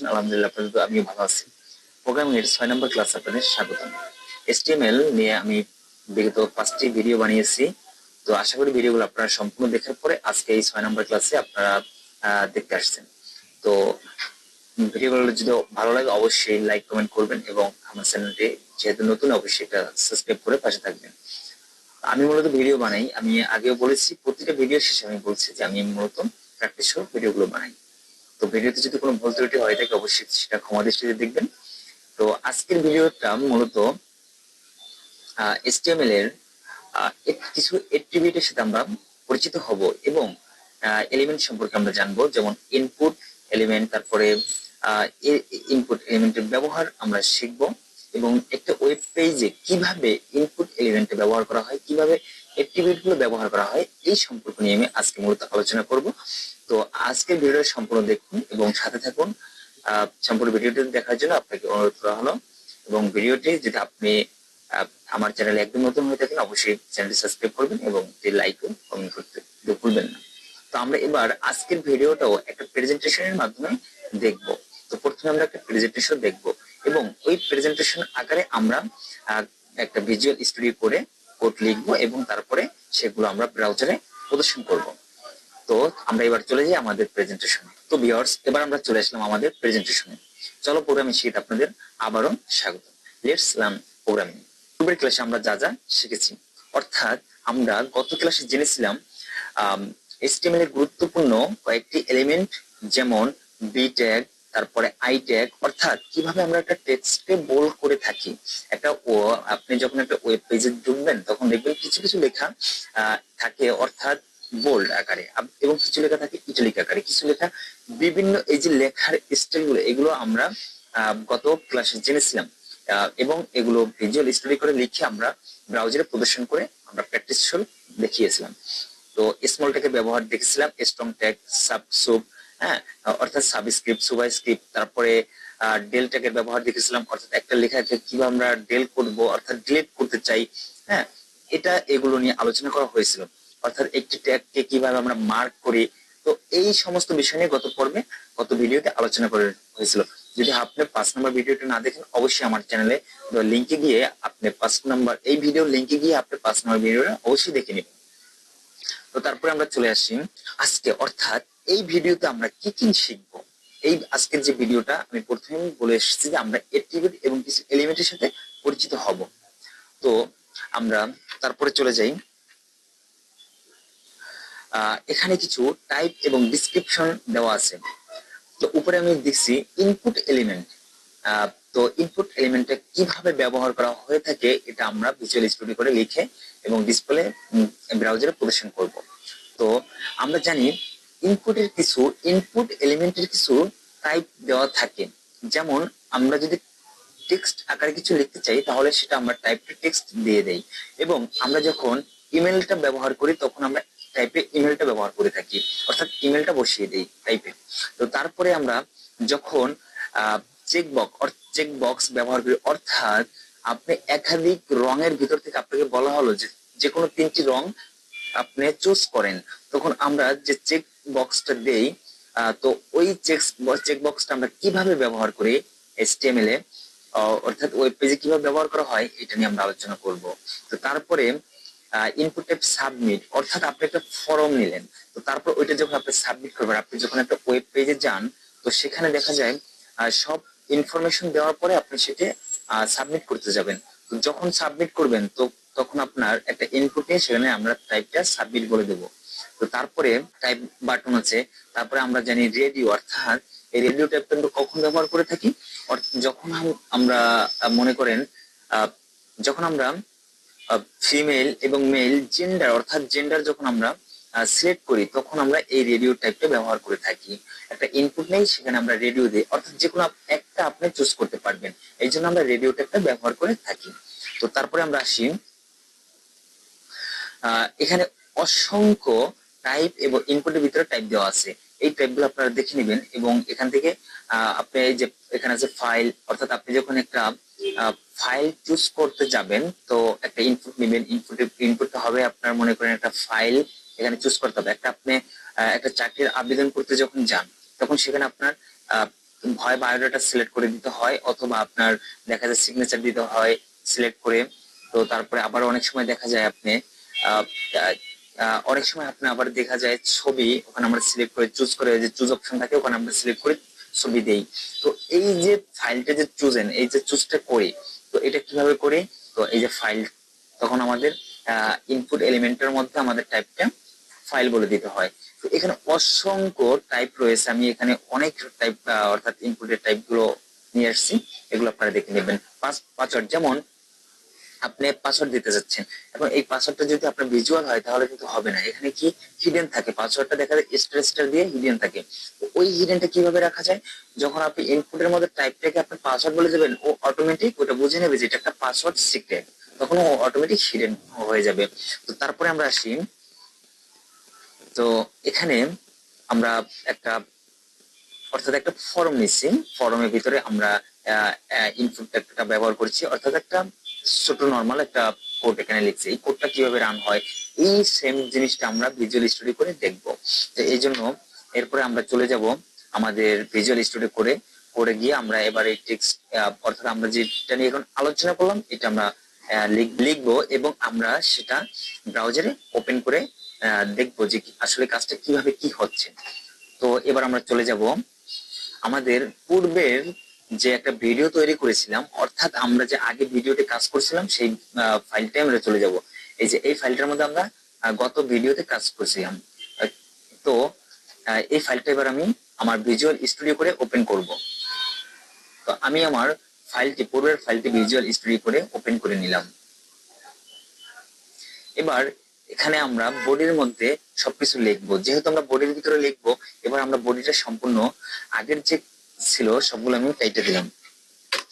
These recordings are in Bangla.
আলহামদুলিল্লাহ আপনাদের আমিও ভালো আছি। প্রোগ্রামিং এর 6 নম্বর ক্লাস আপনাদের স্বাগতম। HTML নিয়ে আমি বিগত 5টি ভিডিও বানিয়েছি। তো আশা করি ভিডিওগুলো আপনারা সম্পূর্ণ দেখার পরে আজকে এই 6 নম্বর ক্লাসে আপনারা দেখতে আসছেন। তো ভিডিওগুলো যদি ভালো লাগে অবশ্যই লাইক কমেন্ট করবেন এবং আমার চ্যানেলটি যেহেতু নতুন অবশ্যই এটা সাবস্ক্রাইব করে পাশে থাকবেন। আমি মূলত ভিডিও বানাই, আমি আগেও বলেছি, প্রতিটা ভিডিও শেষে আমি বলছি যে আমি মূলত প্র্যাকটিস সহ ভিডিওগুলো বানাই। তো ভিডিওতে যদি কোনো ভুল ত্রুটি হয়ে থাকে অবশ্যই সেটা ক্ষমা দৃষ্টিতে দেখবেন। তো আজকের ভিডিওটা মূলত HTML এর কিছু এট্রিবিউটের সাথে আমরা পরিচিত হব এবং এলিমেন্ট সম্পর্কে আমরা জানবো, যেমন ইনপুট এলিমেন্ট, তারপরে ইনপুট এলিমেন্টের ব্যবহার আমরা শিখব এবং একটা ওয়েব পেজে কিভাবে ইনপুট এলিমেন্টে ব্যবহার করা হয়, কিভাবে এট্রিবিউট গুলো ব্যবহার করা হয়, এই সম্পর্ক নিয়ে আমি আজকে মূলত আলোচনা করব। তো আজকের ভিডিওটা সম্পূর্ণ দেখুন এবং সাথে থাকুন। সম্পূর্ণ ভিডিওটি দেখার জন্য আপনাকে অনুরোধ করা হলো এবং ভিডিওটি যদি আপনি আমার চ্যানেলে একদম নতুন হয়ে থাকেন অবশ্যই চ্যানেলটি সাবস্ক্রাইব করবেন এবং লাইক ও কমেন্ট করতে ভুলবেন না। তো আমরা এবার আজকের ভিডিওটাও একটা প্রেজেন্টেশনের মাধ্যমে দেখব। তো প্রথমে আমরা একটা প্রেজেন্টেশন দেখব এবং ওই প্রেজেন্টেশন আকারে আমরা একটা ভিজুয়াল স্টুডিও করে কোড লিখব এবং তারপরে সেগুলো আমরা ব্রাউজারে প্রদর্শন করব। তো আমরা এবার চলে যাই আমাদের প্রেজেন্টেশনে। তো ভিউয়ার্স, এবার আমরা চলে আসলাম আমাদের প্রেজেন্টেশনে। চলো প্রোগ্রামিং শিখতে আপনাদের আবারও স্বাগত। Let's learn programming. পূর্বের ক্লাসে আমরা যা যা শিখেছি, অর্থাৎ আমরা গত ক্লাসে জেনেছিলাম HTML এর গুরুত্বপূর্ণ কয়েকটি এলিমেন্ট, যেমন বি ট্যাগ, তারপরে আই ট্যাগ, অর্থাৎ কিভাবে আমরা একটা টেক্সটকে বোল্ড করে থাকি। আপনি যখন একটা ওয়েব পেজে ঢুকবেন তখন দেখবেন কিছু কিছু লেখা থাকে, অর্থাৎ বোল্ড আকারে, এবং কিছু লেখা থাকে ইটালিক আকারে, কিছু লেখা বিভিন্ন, এই যে লেখার স্টাইলগুলো, এগুলো আমরা গত ক্লাসে জেনেছিলাম এবং এগুলো ভিজুয়াল স্টাডি করে লিখে আমরা ব্রাউজারে প্রদর্শন করে আমরা প্র্যাকটিস দেখিয়েছিলাম। তো স্মল ট্যাগের ব্যবহার দেখেছিলাম, স্ট্রং ট্যাগ, সাবসুব, হ্যাঁ, অর্থাৎ সাবস্ক্রিপ্ট, সুবস্ক্রিপ্ট, তারপরে ডেল ট্যাগের ব্যবহার দেখেছিলাম, অর্থাৎ একটা লেখাকে কিভাবে আমরা ডেল করব, অর্থাৎ ডিলিট করতে চাই, হ্যাঁ, এগুলো নিয়ে আলোচনা করা হয়েছিল। অর্থাৎ একটি ট্যাগকে কিভাবে আমরা মার্ক করি। তো এই সমস্ত বিষয় নিয়ে গত ভিডিওতে আলোচনা করে হয়েছিল। যদি আপনি 5 নম্বর ভিডিওটা না দেখেন অবশ্যই আমার চ্যানেলে লিংকে গিয়ে আপনি 5 নম্বর এই ভিডিওর লিংকে গিয়ে আপনি 5 নম্বর ভিডিওটা অবশ্যই দেখে নেবেন। তো তারপরে আমরা চলে আসি আজকে, অর্থাৎ এই ভিডিওতে আমরা কি কি শিখবো। এই আজকের যে ভিডিওটা আমি প্রথমেই বলে এসেছি যে আমরা এট্রিবিউট এবং কিছু এলিমেন্টের সাথে পরিচিত হব। তো আমরা তারপরে চলে যাই, এখানে কিছু টাইপ এবং ডিসক্রিপশন দেওয়া আছে। তো উপরে আমি দেখছি ইনপুট এলিমেন্ট। তো ইনপুট এলিমেন্টটা কিভাবে ব্যবহার করা হয়ে থাকে এটা আমরা ভিজুয়াল স্টুডিও করে লিখে এবং ডিসপ্লে ব্রাউজারে প্রদর্শন করব। তো আমরা জানি ইনপুট এলিমেন্টের কিছু টাইপ দেওয়া থাকে। যেমন আমরা যদি টেক্সট আকারে কিছু লিখতে চাই তাহলে সেটা আমরা টাইপে টেক্সট দিয়ে দেই, এবং আমরা যখন ইমেলটা ব্যবহার করি তখন আমরা টাইপে ইমেলটা ব্যবহার করে থাকি, অর্থাৎ ইমেলটা বসিয়ে দেই টাইপে। তো তারপরে আমরা যখন চেক বক্স ব্যবহার করি, অর্থাৎ আপনি একাধিক রঙের ভিতর থেকে আপনাকে বলা হলো যে কোনো 3টি রং আপনি চুজ করেন, তখন আমরা যে চেক বক্সটা দেই। তো ওই চেক বক্সটা আমরা কিভাবে ব্যবহার করি HTML এ, অর্থাৎ ওয়েব পেজে কিভাবে ব্যবহার করা হয় এটা নিয়ে আমরা আলোচনা করব। তো তারপরে ইনপুট টাইপ সাবমিট, অর্থাৎ আপনি একটা ফর্ম নিলেন, তো তারপর ওইটা যখন আপনি সাবমিট করবেন, আপনি যখন একটা ওয়েব পেজে যান তো সেখানে দেখা যায় সব ইনফরমেশন দেওয়ার পরে আপনি সেটা সাবমিট করতে যাবেন। তো যখন সাবমিট করবেন তো তখন আপনার একটা ইনপুট নিয়ে সেখানে আমরা টাইপটা সাবমিট বলে দেব। তো তারপরে টাইপ বাটন আছে। তারপরে আমরা জানি রেডিও, অর্থাৎ এই রেডিও টাইপটা আমরা কখন ব্যবহার করে থাকি, যখন আমরা মনে করেন যখন আমরা ফিমেল এবং মেল জেন্ডার, অর্থাৎ জেন্ডার যখন আমরা সিলেক্ট করি তখন আমরা এই রেডিও টাইপটা ব্যবহার করে থাকি। একটা ইনপুট নেই, সেখানে আমরা রেডিও দিই, অর্থাৎ যে কোনো একটা আপনি চুজ করতে পারবেন, এই জন্য আমরা রেডিও টাইপটা ব্যবহার করে থাকি। তো তারপরে আমরা আসি, এখানে অসংখ্য টাইপ এবং ইনপুটের ভিতরে টাইপ দেওয়া আছে। এই টাইপগুলো আপনারা দেখে নেবেন এবং এখান থেকে আপনি এই যে এখানে আছে ফাইল, অর্থাৎ আপনি যখন একটা ফাইল চুজ করতে যাবেন তো একটা ইনপুট নেবেন, ইনপুটটা হবে আপনার মনে করেন একটা ফাইল এখানে চুজ করতে হবে। আপনি একটা চাকরির আবেদন করতে যখন যান তখন সেখানে আপনার হয় বায়োডাটা সিলেক্ট করে দিতে হয়, অথবা আপনার দেখা যায় সিগনেচার দিতে হয় সিলেক্ট করে। তো তারপরে আবার অনেক সময় দেখা যায় আপনি আহ, অনেক সময় আপনি আবার দেখা যায় ছবি, ওখানে আমরা সিলেক্ট করে চুজ করে, যে চুজ অপশন থাকে ওখানে আমরা সিলেক্ট করে ছবি দেই। তো এই যে ফাইলটা যে চুজেন, এই যে চুজটা করি, তো এটা কিভাবে করি? তো এই যে ফাইল, তখন আমাদের ইনপুট এলিমেন্টের মধ্যে আমাদের টাইপটা ফাইল বলে দিতে হয়। তো এখানে অসংখ্য টাইপ রয়েছে, আমি এখানে অনেক টাইপ অর্থাৎ ইনপুটের টাইপ গুলো নিয়ে আসছি, এগুলো আপনারা দেখে নেবেন। পাসওয়ার্ড, যেমন আপনি পাসওয়ার্ড দিতে যাচ্ছেন, এবং এই পাসওয়ার্ডটা যদি আপনার ভিজুয়াল হয় তাহলে কিন্তু হবে না। এখানে কি হিডেন থাকে, পাসওয়ার্ডটা দেখা যায় স্টার স্টার দিয়ে হিডেন থাকে। তো ওই হিডেনটা কিভাবে রাখা যায়? যখন আপনি ইনপুটের মধ্যে টাইপটাকে আপনি পাসওয়ার্ড বলে দেবেন, ও অটোমেটিক ওটা বুঝে নেবে যে এটা একটা পাসওয়ার্ড সিক্রেট, তখন ও অটোমেটিক হিডেন হয়ে যাবে। তো তারপরে আমরা আসি, তো এখানে আমরা একটা অর্থাৎ একটা ফর্ম নিচ্ছি, ফর্মের ভিতরে আমরা ইনপুট একটা ব্যবহার করছি, অর্থাৎ একটা ছোট নর্মাল একটা কোড এখানে লিখছি। এই কোডটা কিভাবে রান হয় এই সেম জিনিসটা আমরা ভিজুয়াল স্টুডিও করে দেখব। তো এই জন্য এরপরে আমরা চলে যাব আমাদের ভিজুয়াল স্টুডিও করে গিয়ে আমরা এবার এই টেক্সট, অর্থাৎ আমরা যেটা নিয়ে এখন আলোচনা করলাম এটা আমরা লিখবো, এবং আমরা সেটা ব্রাউজারে ওপেন করে দেখবো যে আসলে কাজটা কিভাবে কি হচ্ছে। তো এবার আমরা চলে যাব আমাদের পূর্বের যে একটা ভিডিও তৈরি করেছিলাম, অর্থাৎ আমরা যে আগে ভিডিওতে কাজ করছিলাম সেই ফাইলটাই আমরা চলে যাব। এই যে এই ফাইলটার মধ্যে আমরা গত ভিডিওতে কাজ করছিলাম। তো এই ফাইলটা এবার আমি আমার ভিজুয়াল স্টুডিও করে ওপেন করব। তো আমি আমার পূর্বের ফাইলটি ভিজুয়াল স্টুডিও করে ওপেন করে নিলাম। এবার এখানে আমরা বডির মধ্যে সবকিছু লিখবো, যেহেতু আমরা বডির ভিতরে লিখবো, এবার আমরা বডিটা সম্পূর্ণ আগের যে ছিল সবগুলো আমি কেটে দিলাম।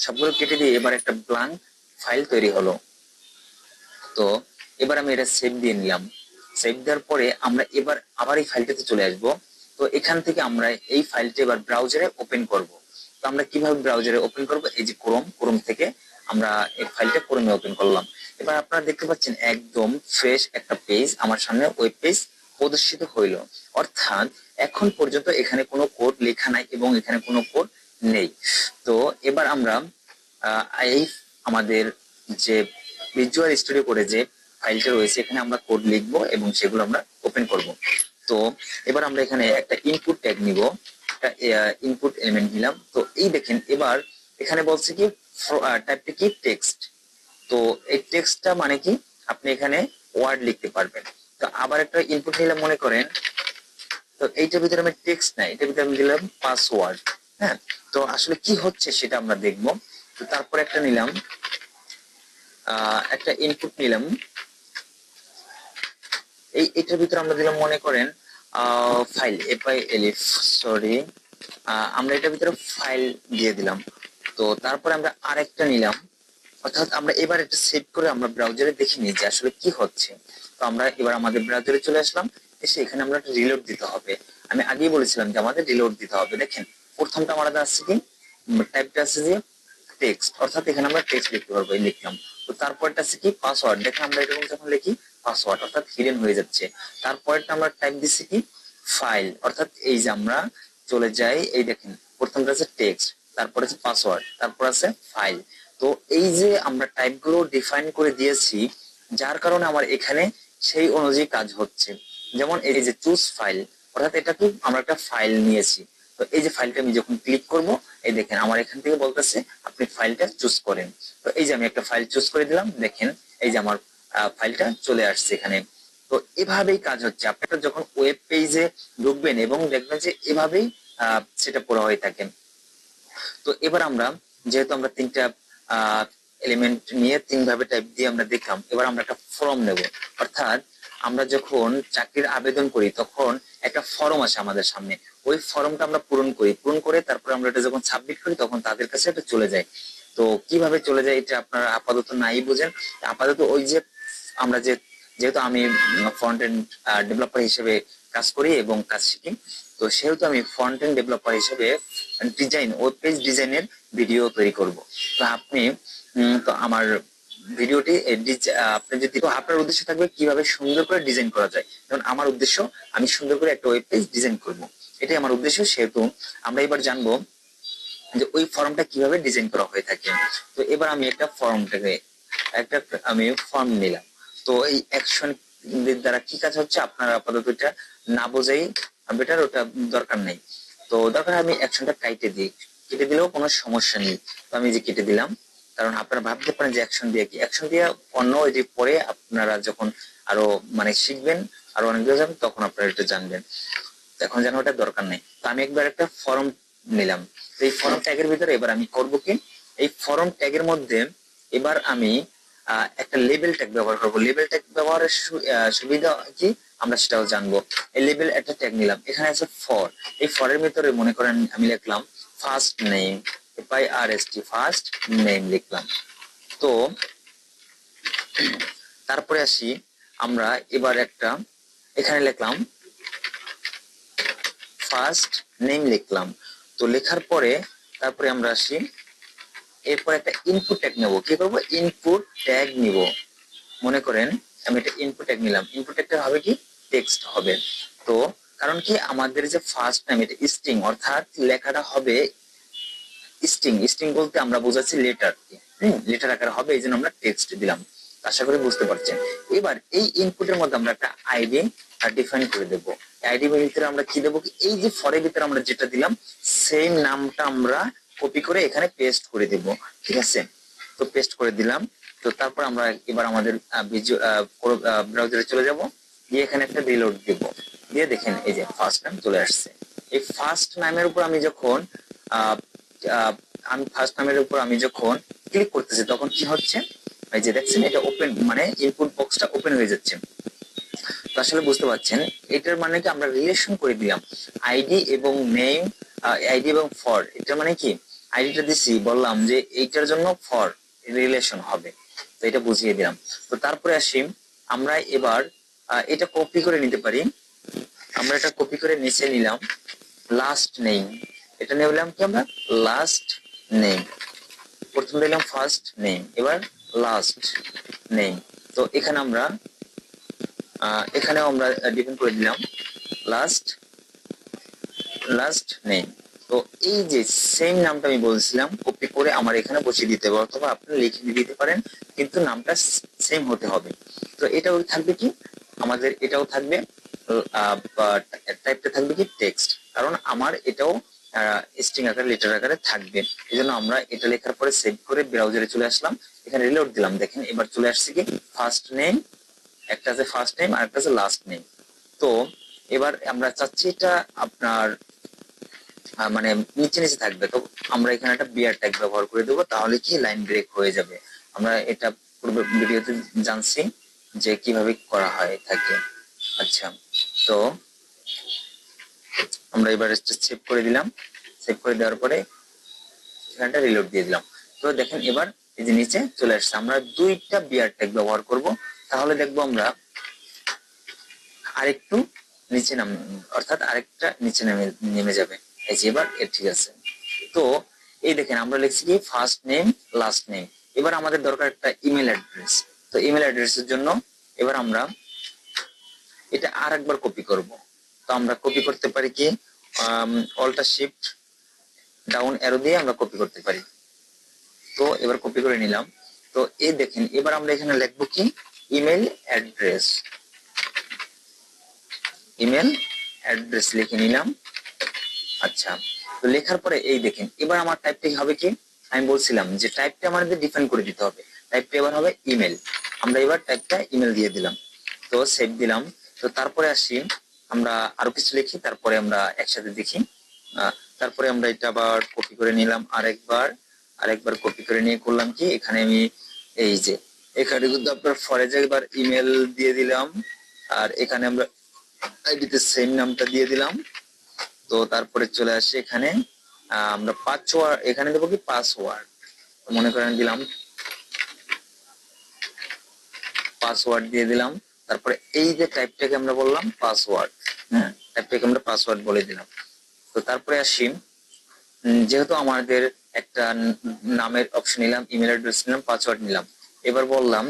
সবগুলো কেটে দিয়ে এবার একটা ব্ল্যাঙ্ক ফাইল তৈরি হলো। তো এবার আমি এটা সেভ দিয়ে নিলাম। সেভ দেওয়ার পরে আমরা এবার আবার এই ফাইলটাতে চলে আসব। তো এখান থেকে আমরা এই ফাইলটা এবার ব্রাউজারে ওপেন করব। তো আমরা কিভাবে ব্রাউজারে ওপেন করব? এই যে ক্রোম থেকে আমরা এই ফাইলটা ক্রোমে ওপেন করলাম। এবার আপনারা দেখতে পাচ্ছেন একদম ফ্রেশ একটা পেজ আমার সামনে, ওয়েব পেজ প্রদর্শিত হইল। অর্থাৎ এখন পর্যন্ত এখানে কোনো কোড লেখা নাই এবং এখানে কোনো কোড নেই। তো এবার আমরা এই আমাদের যে ভিজুয়াল স্টুডিও করে যে ফাইলটা রয়েছে এখানে আমরা কোড লিখবো এবং সেগুলো আমরা ওপেন করব। তো এবার আমরা এখানে একটা ইনপুট ট্যাগ নিব, একটা ইনপুট এলিমেন্ট নিলাম। তো এই দেখেন এবার এখানে বলছে কি টাইপটা কি টেক্সট। তো এই টেক্সটটা মানে কি আপনি এখানে ওয়ার্ড লিখতে পারবেন। তো আবার একটা ইনপুট নিলাম মনে করেন, তো এইটার ভিতরে আমি টেক্সট নাই, এটার ভিতরে আমি দিলাম পাসওয়ার্ড। হ্যাঁ, তো আসলে কি হচ্ছে সেটা আমরা দেখব। তো তারপর একটা নিলাম, একটা ইনপুট নিলাম, এটার ভিতরে আমরা দিলাম মনে করেন ফাইল এফআইএলএফ, সরি, আমরা এটার ভিতরে ফাইল দিয়ে দিলাম। তো তারপরে আমরা আরেকটা নিলাম, অর্থাৎ আমরা এবার এটা সেভ করে আমরা ব্রাউজারে দেখে নিই যে আসলে কি হচ্ছে। তো আমরা এবার আমাদের ব্রাউজারে চলে আসলাম, এসে এখানে আমরা রিলোড দিতে হবে। আমি আগেই বলেছিলাম যে আমাদের রিলোড দিতে হবে। দেখেন প্রথমটা আমাদের আছে কি, টাইপটা আছে যে টেক্সট, অর্থাৎ এখানে আমরা টেক্সট লিখতে পারবো, এই লিখলাম। তো তারপরটা আছে কি পাসওয়ার্ড, দেখেন আমরা এরকম যখন লিখি পাসওয়ার্ড অর্থাৎ হিডেন হয়ে যাচ্ছে। তারপরটা আমরা টাইপ দিচ্ছি কি ফাইল, অর্থাৎ এই যে আমরা চলে যাই, এই দেখেন প্রথমটা আছে টেক্সট, তারপর আছে পাসওয়ার্ড, তারপর আছে ফাইল। তো এই যে আমরা টাইপ গুলো ডিফাইন করে দিয়েছি, যার কারণে আমার এখানে সেই অনুযায়ী কাজ হচ্ছে। যেমন এই যে চুজ ফাইল, অর্থাৎ এটা কি আমরা একটা ফাইল নিয়েছি। তো এই যে ফাইলটা আমি যখন ক্লিক করব, এই দেখেন আমার এখান থেকে বলতেছে আপনি ফাইলটা চুজ করেন। তো এই যে আমি একটা ফাইল চুজ করে দিলাম, দেখেন এই যে আমার ফাইলটা চলে আসছে এখানে। তো এভাবেই কাজ হচ্ছে। আপনারা যখন ওয়েব পেজে ঢুকবেন এবং দেখবেন যে এভাবেই সেটা পুরো হয়ে থাকে। তো এবার আমরা যেহেতু আমরা তিনটা এলিমেন্ট নিয়ে তিন ভাবে টাইপ দিয়ে আমরা দেখলাম, এবার আমরা একটা ফর্ম নেব। অর্থাৎ আমরা যখন চাকরির আবেদন করি তখন একটা ফর্ম আসে আমাদের সামনে, ওই ফর্মটা আমরা পূরণ করে তারপর আমরা এটা যখন সাবমিট করি তখন তাদের কাছে এটা চলে যায়। তো কিভাবে চলে যায় এটা আপনারা আপাতত নাই বুঝেন। আপাতত ওই যে আমরা যেহেতু আমি ফ্রন্ট এন্ড ডেভেলপার হিসেবে কাজ করি এবং কাজ শিখি, তো সেহেতু আমি ফ্রন্ট এন্ড ডেভেলপার হিসেবে ওয়েব পেজ ডিজাইনের ভিডিও তৈরি করব। তো আপনি তো আমার ভিডিওটি আপনি যদি, তো আপনার উদ্দেশ্য থাকবে কিভাবে সুন্দর করে ডিজাইন করা যায়। যেমন আমার উদ্দেশ্য আমি সুন্দর করে একটা ওয়েব পেজ ডিজাইন করব, এটাই আমার উদ্দেশ্য। সেহেতু আমরা এবার জানবো যে ওই ফর্মটা কিভাবে ডিজাইন করা হয়ে থাকে। তো এবার আমি একটা ফর্ম নিলাম। তো এই অ্যাকশন দ্বারা কি কাজ হচ্ছে আপনারা আপাতত এটা না বোঝাই বেটার, ওটা দরকার নেই। তো দরকার আমি অ্যাকশনটা কেটে দিলেও কোনো সমস্যা নেই। তো আমি যে কেটে দিলাম, কারণ আপনারা ভাবতে পারেন যে অ্যাকশন দিয়ে অন্য ওই যে পরে আপনারা যখন আরো মানে শিখবেন, আরো অনেক দূর যাবেন, তখন আপনারা এটা জানবেন। এখন যেন ওটা দরকার নেই। তো আমি একবার একটা ফর্ম নিলাম। তো এই ফর্ম ট্যাগের ভিতরে এবার আমি করব কি, এই ফর্ম ট্যাগের মধ্যে এবার আমি একটা লেবেল ট্যাগ ব্যবহার করব। লেবেল ট্যাগ ব্যবহারের সুবিধা কি আমরা সেটাও জানবো। এই লেবেল একটা ট্যাগ নিলাম, এখানে আছে ফর। এই ফরের ভিতরে মনে করেন আমি লিখলাম first name, FIRST first name লিখলাম। তো তারপরে আসি আমরা এবার একটা এখানে লিখলাম ফার্স্ট নেম লিখলাম। তো লেখার পরে তারপরে আমরা আসি, এরপর একটা ইনপুট ট্যাগ নেব। কি করব, ইনপুট ট্যাগ নিব। মনে করেন আমি একটা ইনপুট ট্যাগ নিলাম, ইনপুট ট্যাগটা হবে কি টেক্সট হবে। তো কারণ কি আমাদের যে ফার্স্ট নেম এটা স্ট্রিং, অর্থাৎ লেখাটা হবে স্ট্রিং। স্ট্রিং বলতে আমরা বোঝাচ্ছি লেটার, লেটার আকারে হবে, এই জন্য আমরা টেক্সট দিলাম। আশা করি বুঝতে পারছেন। এবার এই ইনপুটের মধ্যে আমরা একটা আইডি ডিফাইন করে দেব। আইডি এর ভিতরে আমরা কি দেব, এই যে ফরের ভিতরে আমরা যেটা দিলাম সেম নামটা আমরা কপি করে এখানে পেস্ট করে দেব। ঠিক আছে, তো পেস্ট করে দিলাম। তো তারপর আমরা এবার আমাদের ব্রাউজারে চলে যাব, দিয়ে এখানে একটা রিলোড দেব, দিয়ে দেখেন এই যে ফার্স্ট নাম চলে আসছে। এই ফার্স্ট নামের উপর আমি যখন আমি যখন ক্লিক করতেছি তখন কি হচ্ছে, এই যে দেখছেন এটা ওপেন, মানে ইনপুট বক্সটা ওপেন হয়ে যাচ্ছে। তো আসলে বুঝতে পারছেন এটার মানে কি আমরা রিলেশন করে দিলাম আইডি এবং নেম, আইডি এবং ফর। এটার মানে কি আইডিটা দিছি, বললাম যে এইটার জন্য ফর রিলেশন হবে, তো এটা বুঝিয়ে দিলাম। তো তারপরে আসি আমরা এবার এটা কপি করে নিতে পারি। আমরা এটা কপি করে নিচে নিলাম লাস্ট নেম, এটা নিলাম কি আমরা লাস্ট নেম। প্রথম দিলাম ফার্স্ট নেম, এবার লাস্ট নেম। তো এখানেও আমরা ডিফাইন করে দিলাম লাস্ট নেম। তো এই যে সেম নামটা আমি বলছিলাম কপি করে আমার এখানে বসিয়ে দিতে হবে, অথবা আপনি লিখে দিতে পারেন, কিন্তু নামটা সেম হতে হবে। তো এটাও থাকবে কি আমাদের, এটাও থাকবে টাইপটা থাকবে কি টেক্সট, কারণ আমার এটাও স্ট্রিং আকারে লেটার আকারে থাকবে। এই জন্য আমরা এটা লেখার পরে সেভ করে ব্রাউজারে চলে আসলাম, এখানে রিলোড দিলাম, দেখেন এবার চলে আসছে কি ফার্স্ট নেম, একটা আছে ফার্স্ট নেম আর একটা আছে লাস্ট নেম। তো এবার আমরা চাচ্ছি এটা আপনার মানে নিচে নিচে থাকবে। তো আমরা এখানে একটা বিয়ার ট্যাগ ব্যবহার করে দেবো, তাহলে কি লাইন ব্রেক হয়ে যাবে। আমরা এটা পূর্বে ভিডিওতে জানছি যে কিভাবে করা হয় থাকে। আচ্ছা, তো আমরা এবার সেভ করে দিলাম, সেভ করে দেওয়ার পরে এখানটা রিলোড দিয়ে দিলাম। তো দেখেন এবার এই যে নিচে চলে আসছে। আমরা দুইটা বিয়ার ট্যাগ ব্যবহার করব, তাহলে দেখবো আমরা আরেকটু নিচে অর্থাৎ আরেকটা নিচে নেমে যাবে। এই যে এবার ঠিক আছে। তো এই দেখেন আমরা লিখছি কি ফার্স্ট নেম লাস্ট নেম। এবার আমাদের দরকার একটা ইমেল অ্যাড্রেস। তো ইমেল অ্যাড্রেসের জন্য এবার আমরা এটা আরেকবার কপি করব। তো আমরা কপি করতে পারি কি অল্টার শিফট ডাউন অ্যারো দিয়ে আমরা কপি করতে পারি। তো এবার কপি করে নিলাম। তো এই দেখেন এবার আমরা এখানে লিখবো কি ইমেল অ্যাড্রেস, ইমেল অ্যাড্রেস লিখে নিলাম। আচ্ছা, তো লেখার পরে এই দেখেন এবার আমার টাইপটা হবে কি, আমি বলছিলাম যে টাইপটা আমাদের ডিফাইন করে দিতে হবে। টাইপটা এবার হবে ইমেল, আমরা এবার টাইপটা ইমেল দিয়ে দিলাম। তো সেভ দিলাম। তো তারপরে আসি আমরা আরো কিছু লিখি, তারপরে আমরা একসাথে দেখি। তারপরে আমরা এটা আবার কপি করে নিলাম, আরেকবার কপি করে নিয়ে করলাম কি এখানে আমি এই যে এখানে কিন্তু আপনার ফরে এবার ইমেল দিয়ে দিলাম, আর এখানে আমরা আইডিতে সেম নামটা দিয়ে দিলাম। তো তারপরে চলে আসি এখানে আমরা পাসওয়ার্ড এখানে দেবো কি পাসওয়ার্ড, মনে করেন দিলাম পাসওয়ার্ড দিয়ে দিলাম। তারপরে এই যে টাইপটাকে আমরা বললাম পাসওয়ার্ড, হ্যাঁ টাইপটাকে আমরা পাসওয়ার্ড বলে দিলাম। তো তারপরে আসি যেহেতু আমাদের একটা নামের অপশন নিলাম, ইমেল অ্যাড্রেস নিলাম, পাসওয়ার্ড নিলাম, এবার বললাম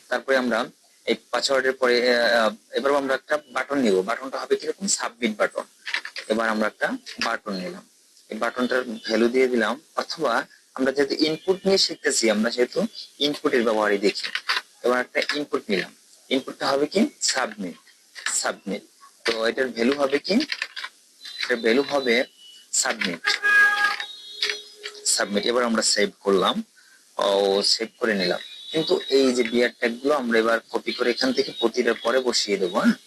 তারপরে আমরা এই পাসওয়ার্ডের পরে এবার আমরা একটা বাটন নিব। বাটনটা হবে কিরকম সাবমিট বাটন। এবার আমরা একটা বাটন নিলাম। এই বাটনটার ভ্যালু দিয়ে দিলাম, অথবা আমরা যেহেতু ইনপুট নিয়ে শিখতেছি, আমরা যেহেতু ইনপুটের ব্যবহারই দেখি। এবার একটা ইনপুট নিলাম, ইনপুটটা হবে কি সাবমিট, সাবমিট। তো এটার ভ্যালু হবে কি, এটার ভ্যালু হবে সাবমিট, সাবমিট। এবার আমরা সেভ করলাম ও সেভ করে নিলাম। কিন্তু এই যে বিয়ার ট্যাগ গুলো আমরা এবার কপি করে এখান থেকে প্রতিটার পরে বসিয়ে দেবো। হ্যাঁ,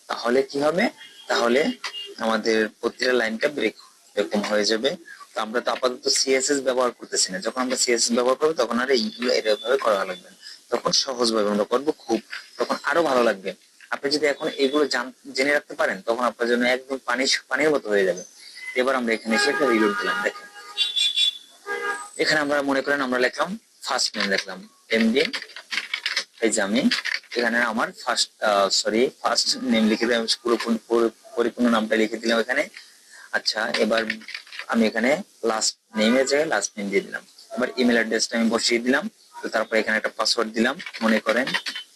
তাহলে কি হবে, তাহলে আমাদের প্রতিটা লাইনটা ব্রেক এরকম হয়ে যাবে। তো আমরা তো আপাতত সিএসএস ব্যবহার করতেছি না, যখন আমরা সিএসএস ব্যবহার করবো তখন আর এইগুলো এরকম করা লাগবে না, তখন সহজভাবে আমরা করবো, খুব তখন আরো ভালো লাগবে। আপনি যদি এখন এগুলো জেনে রাখতে পারেন, তখন আপনার জন্য একদম পানির মতো হয়ে যাবে। এবার আমরা এখানে এসে একটা রিলোড দিলাম। দেখেন এখানে আমরা মনে করেন আমরা লিখলাম ফার্স্ট নেম, লিখলাম এমডি, এই যে আমি এখানে আমার ফার্স্ট নেম লিখে দিলাম, পরিপূর্ণ নামটা লিখে দিলাম এখানে। আচ্ছা, এবার আমি এখানে লাস্ট নেমের জায়গায় লাস্ট নেম দিয়ে দিলাম। এবার ইমেল অ্যাড্রেসটা আমি বসিয়ে দিলাম। তো তারপরে এখানে একটা পাসওয়ার্ড দিলাম, মনে করেন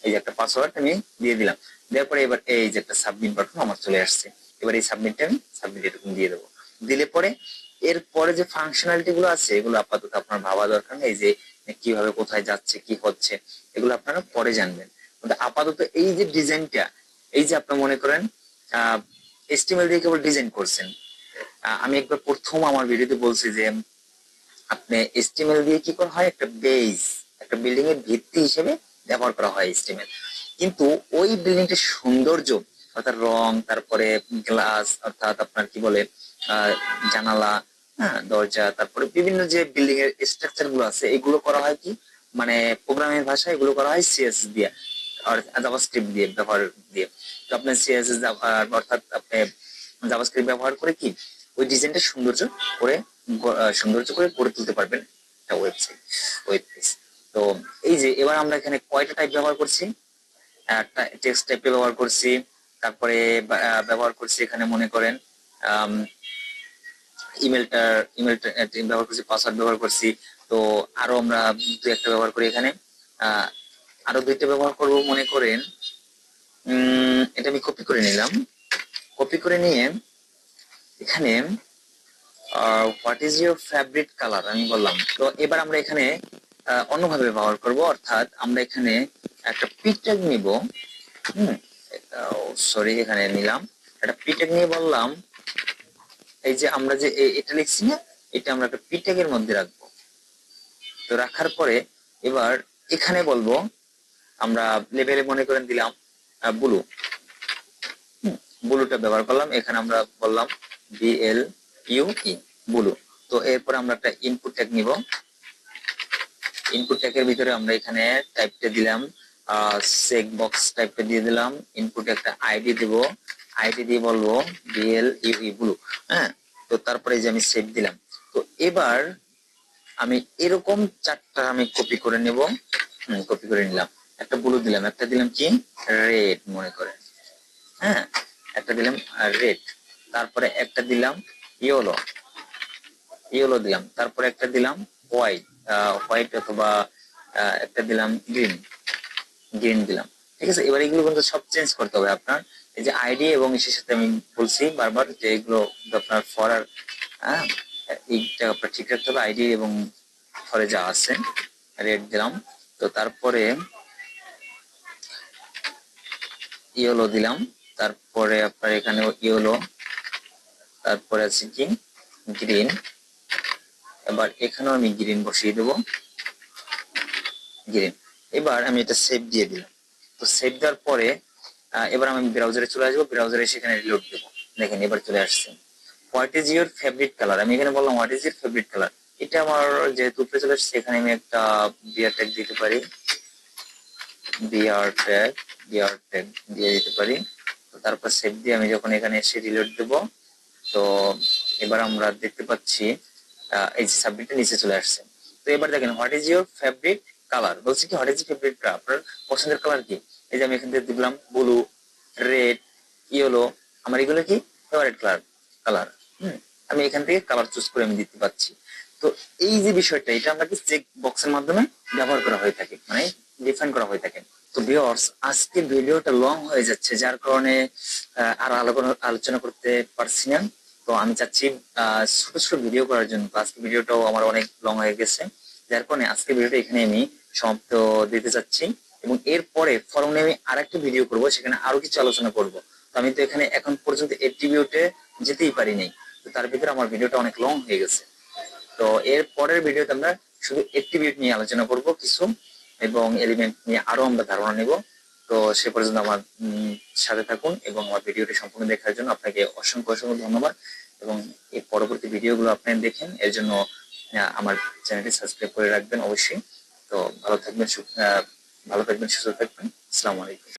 এই যে একটা পাসওয়ার্ড আমি দিয়ে দিলাম। দেওয়ার পরে এবার এই যে একটা সাবমিট বাটন আমার চলে আসছে। এবার এই সাবমিটটা আমি সাবমিট এরকম দিয়ে দেবো। দিলে পরে এরপরে যে ফাংশনালিটি গুলো আছে এগুলো আপাতত আপনার ভাবা দরকার নেই, যে কিভাবে কোথায় যাচ্ছে কি হচ্ছে, এগুলো আপনারা পরে জানবেন। কিন্তু আপাতত এই যে ডিজাইনটা, এই যে আপনি মনে করেন HTML দিয়ে কেবল ডিজাইন করছেন। আমি একবার প্রথম আমার ভিডিওতে বলছি যে আপনি HTML দিয়ে কি করা হয়, একটা বেস, একটা বিল্ডিং এর ভিত্তি হিসেবে ব্যবহার করা হয় HTML। কিন্তু ওই বিল্ডিংটার সৌন্দর্য অর্থাৎ রং, তারপরে গ্লাস, অর্থাৎ আপনার কি বলে জানালা, হ্যাঁ দরজা, তারপরে বিভিন্ন যে বিল্ডিং এর স্ট্রাকচার গুলো আছে এগুলো করা হয় কি, মানে প্রোগ্রামের ভাষায় এগুলো করা হয় সিএসএস দিয়ে আর জাভাস্ক্রিপ্ট দিয়ে ব্যবহার দিয়ে। তো আপনি সিএসএস অর্থাৎ আপনি জাভাস্ক্রিপ্ট ব্যবহার করে কি ওই ডিজাইনটা সৌন্দর্য করে গড়ে তুলতে পারবেন একটা ওয়েবসাইট, ওয়েব পেজ। তো এই যে এবার আমরা এখানে কয়টা টাইপ ব্যবহার করছি, একটা টেক্সট টাইপে ব্যবহার করছি, তারপরে ব্যবহার করছি এখানে মনে করেন ইমেলটা ব্যবহার করছি, পাসওয়ার্ড ব্যবহার করছি। তো আরো আমরা দু একটা ব্যবহার করি এখানে, আরো দুইটা ব্যবহার করব মনে করেন। এটা আমি কপি করে নিলাম, কপি করে নিয়ে এখানে what is your favourite colour আমি বললাম। তো এবার আমরা এখানে অন্যভাবে ব্যবহার করব, অর্থাৎ আমরা এখানে একটা পি ট্যাগ নিব। সরি, এখানে নিলাম একটা পি ট্যাগ নিয়ে বললাম এই যে আমরা যে এটা লিখছি না, এটা আমরা একটা পি ট্যাগ এর মধ্যে রাখবো। তো রাখার পরে এবার এখানে বলবো আমরা লেভেলে মনে করেন দিলাম ব্লু, ব্লুটা ব্যবহার করলাম। এখানে আমরা বললাম BLUE, ব্লু। তো এরপর আমরা একটা ইনপুট ট্যাগ নিব, ইনপুট ট্যাগের ভিতরে আমরা এখানে টাইপটা দিলাম চেক বক্স টাইপটা দিয়ে দিলাম, ইনপুটে একটা আইডি দেব, আইডি দিয়ে বলবো BLUE, ব্লু। হ্যাঁ, তো তারপরে যে আমি সেভ দিলাম। তো এবার আমি এরকম চারটা আমি কপি করে নেব, কপি করে নিলাম। একটা ব্লু দিলাম, একটা দিলাম কি রেড মনে করেন, হ্যাঁ একটা দিলাম রেড, তারপরে একটা দিলাম ইয়েলো, ইয়েলো দিলাম, তারপরে একটা দিলাম হোয়াইট, হোয়াইট অথবা একটা দিলাম গ্রিন, গ্রিন দিলাম। ঠিক আছে, এবার এগুলো কিন্তু সব চেঞ্জ করতে হবে আপনার। এই যে আইডি এবং এর সাথে আমি বলছি বারবার যে এগুলো আপনার ফরার, হ্যাঁ এইটা আপনার ঠিক রাখতে হবে, আইডি এবং ফরে যা আছে। রেড দিলাম, তো তারপরে ইয়েলো দিলাম, তারপরে আপনার এখানে ইয়েলো, তারপরে আছে কি গ্রিন। এবার এখানেও আমি গ্রিন বসিয়ে দেবো, গ্রিন। এবার আমি এটা সেভ দিয়ে দিলাম। তো সেভ দেওয়ার পরে এবার আমি ব্রাউজারে চলে আসবো, ব্রাউজারে সেখানে রিলোড দেবো। দেখেন এবার চলে আসছে what is your favourite colour. আমি এখানে বললাম what is your favourite colour. এটা আমার যেহেতু উপরে চলে আসছে, এখানে আমি একটা বিয়ার ট্যাগ দিতে পারি, বিয়ার ট্যাগ দিয়ে দিতে পারি। তারপর সেভ দিয়ে আমি যখন এখানে এসে রিলোড দেব, তো এবার আমরা দেখতে পাচ্ছি এই যে সাবজেক্টটা নিচে চলে আসছে। তো এবার দেখেন what is your favourite colour, বলছি কি what is your favourite colour, আপনার পছন্দের কালার কি। এই যে আমি এখান থেকে দিলাম ব্লু, রেড, ইয়েলো, আমার এগুলো কি ফেভারিট কালার। আমি এখান থেকে কালার চুজ করে আমি দিতে পাচ্ছি। তো এই যে বিষয়টা, এটা আমরা কি চেক বক্সের মাধ্যমে ব্যবহার করা হয়ে থাকে, মানে ডিফাইন করা হয়ে থাকে। তো ভিউয়ার্স, আজকে ভিডিওটা লং হয়ে যাচ্ছে, যার কারণে আর আলোচনা করতে পারছি না। তো আমি চাচ্ছি ছোট ছোট ভিডিও করার জন্য। তো আজকে ভিডিওটাও আমার অনেক লং হয়ে গেছে, যার কারণে আজকে ভিডিওটা এখানে আমি সমাপ্ত দিতে চাচ্ছি। এবং এরপরে ফরমে আমি আরেকটা ভিডিও করব, সেখানে আরো কিছু আলোচনা করব। তো আমি তো এখানে এখন পর্যন্ত এট্রিবিউটে যেতেই পারি নাই, তো তার ভিতরে আমার ভিডিওটা অনেক লং হয়ে গেছে। তো এর পরের ভিডিওতে আমরা শুধু এট্রিবিউট নিয়ে আলোচনা করব কিছু, এবং এলিমেন্ট নিয়ে আরো আমরা ধারণা নেব। তো সে পর্যন্ত আমার সাথে থাকুন, এবং আমার ভিডিওটি সম্পূর্ণ দেখার জন্য আপনাকে অসংখ্য অসংখ্য ধন্যবাদ। এবং এই পরবর্তী ভিডিওগুলো আপনি দেখেন, এর জন্য আমার চ্যানেলটি সাবস্ক্রাইব করে রাখবেন অবশ্যই। তো ভালো থাকবেন, সুস্থ থাকবেন। আসসালামু আলাইকুম।